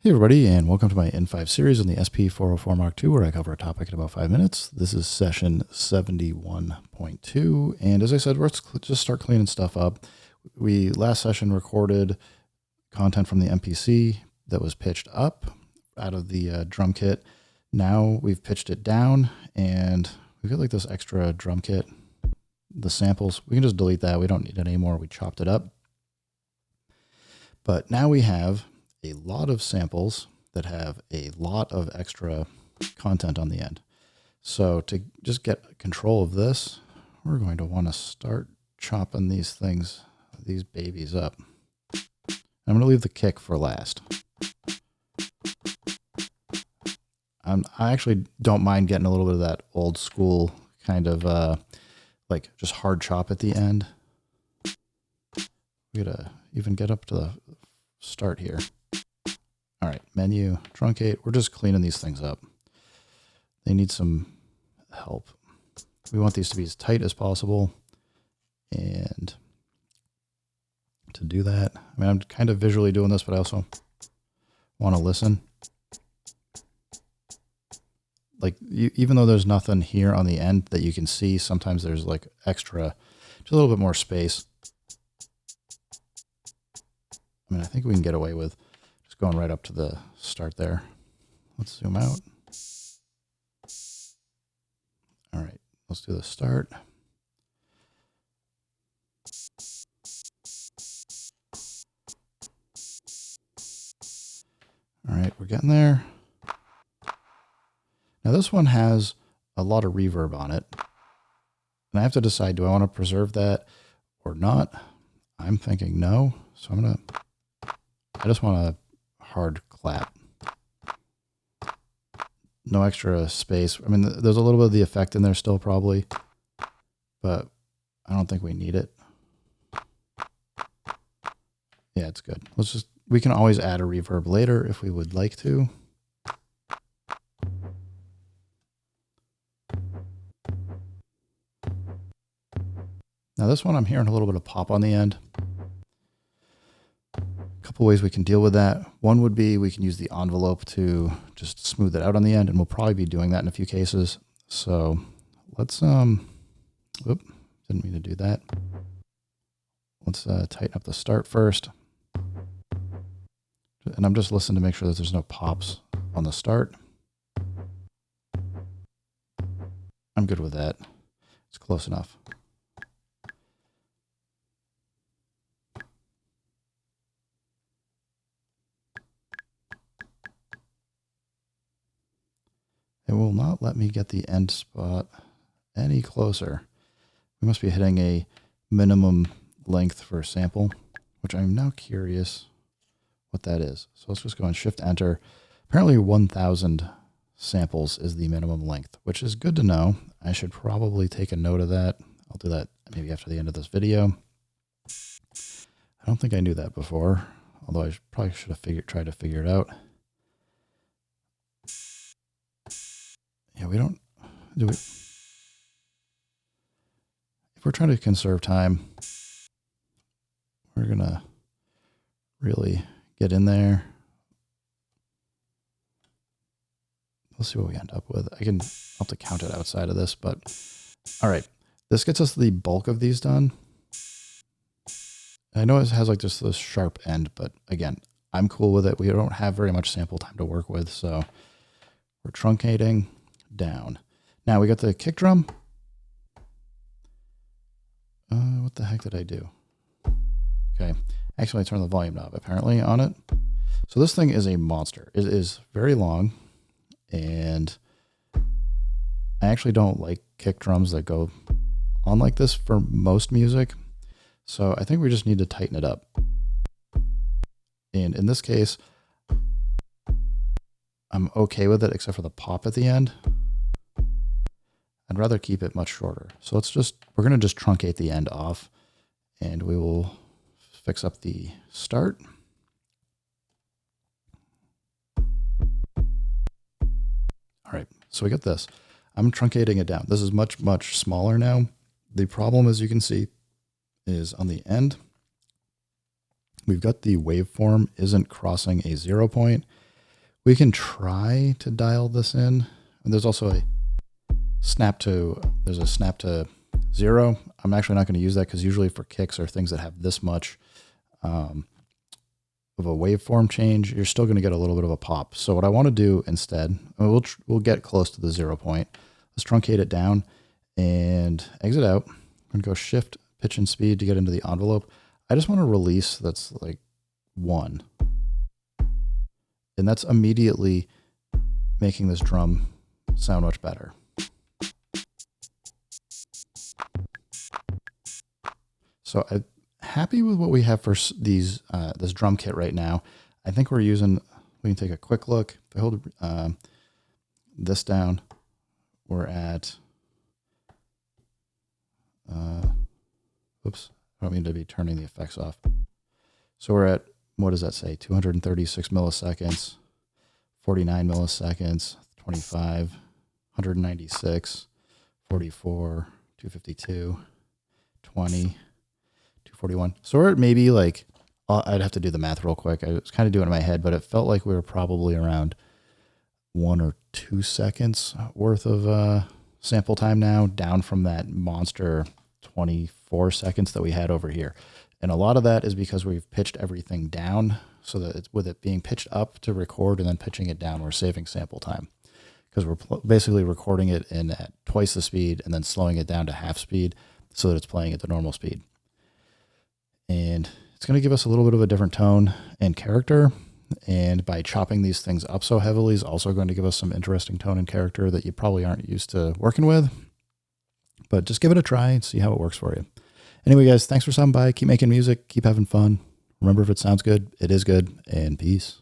Hey everybody, and welcome to my N5 series on the SP404 Mark II, where I cover a topic in about 5 minutes. This is session 71.2, and as I said, let's just start cleaning stuff up. We last session recorded content from the MPC that was pitched up out of the drum kit. Now we've pitched it down, and we've got like this extra drum kit. The samples, we can just delete that. We don't need it anymore. We chopped it up. But now we have a lot of samples that have a lot of extra content on the end. So to just get control of this, we're going to want to start chopping these things, these babies up. I'm going to leave the kick for last. I actually don't mind getting a little bit of that old school kind of like just hard chop at the end. We gotta even get up to the start here. All right, menu, truncate. We're just cleaning these things up. They need some help. We want these to be as tight as possible. And to do that, I mean, I'm kind of visually doing this, but I also want to listen. Like, even though there's nothing here on the end that you can see, sometimes there's like extra, just a little bit more space. I mean, I think we can get away with just going right up to the start there. Let's zoom out. All right, let's do the start. All right, we're getting there. Now this one has a lot of reverb on it. And I have to decide, do I want to preserve that or not? I'm thinking no. So I just want a hard clap. No extra space. I mean, there's a little bit of the effect in there still probably, but I don't think we need it. Yeah, it's good. We can always add a reverb later if we would like to. Now this one, I'm hearing a little bit of pop on the end. A couple ways we can deal with that. One would be we can use the envelope to just smooth it out on the end, and we'll probably be doing that in a few cases. So let's, didn't mean to do that. Let's tighten up the start first. And I'm just listening to make sure that there's no pops on the start. I'm good with that. It's close enough. It will not let me get the end spot any closer. We must be hitting a minimum length for a sample, which I'm now curious what that is. So let's just go and shift enter. Apparently 1,000 samples is the minimum length, which is good to know. I should probably take a note of that. I'll do that maybe after the end of this video. I don't think I knew that before, although I probably should have tried to figure it out. Yeah, we don't do it. If we're trying to conserve time, we're going to really get in there. We'll see what we end up with. I'll have to count it outside of this, but all right. This gets us the bulk of these done. I know it has like just this sharp end, but again, I'm cool with it. We don't have very much sample time to work with, so we're truncating down. Now we got the kick drum. What the heck did I do? Okay. Actually, I turned the volume knob apparently on it. So this thing is a monster. It is very long, and I actually don't like kick drums that go on like this for most music. So I think we just need to tighten it up. And in this case, I'm okay with it except for the pop at the end. I'd rather keep it much shorter. So we're going to just truncate the end off, and we will fix up the start. All right, so we got this. I'm truncating it down. This is much, much smaller now. The problem, as you can see, is on the end. We've got the waveform isn't crossing a 0 point, We can try to dial this in. And there's also a snap to 0. I'm actually not going to use that because usually for kicks or things that have this much of a waveform change, you're still going to get a little bit of a pop. So what I want to do instead, we'll get close to the 0 point. Let's truncate it down and exit out. I'm going to go shift, pitch, and speed to get into the envelope. I just want a release that's like 1. And that's immediately making this drum sound much better. So I'm happy with what we have for these this drum kit right now. I think we can take a quick look. If I hold this down, we're at, oops, I don't mean to be turning the effects off. So we're at, what does that say? 236 milliseconds, 49 milliseconds, 25, 196, 44, 252, 20, 241. So we're at maybe like, I'd have to do the math real quick. I was kind of doing it in my head, but it felt like we were probably around 1 or 2 seconds worth of sample time now, down from that monster 24 seconds that we had over here. And a lot of that is because we've pitched everything down so that with it being pitched up to record and then pitching it down, we're saving sample time because we're basically recording it in at twice the speed and then slowing it down to half speed so that it's playing at the normal speed. And it's going to give us a little bit of a different tone and character. And by chopping these things up so heavily is also going to give us some interesting tone and character that you probably aren't used to working with. But just give it a try and see how it works for you. Anyway, guys, thanks for stopping by. Keep making music. Keep having fun. Remember, if it sounds good, it is good. And peace.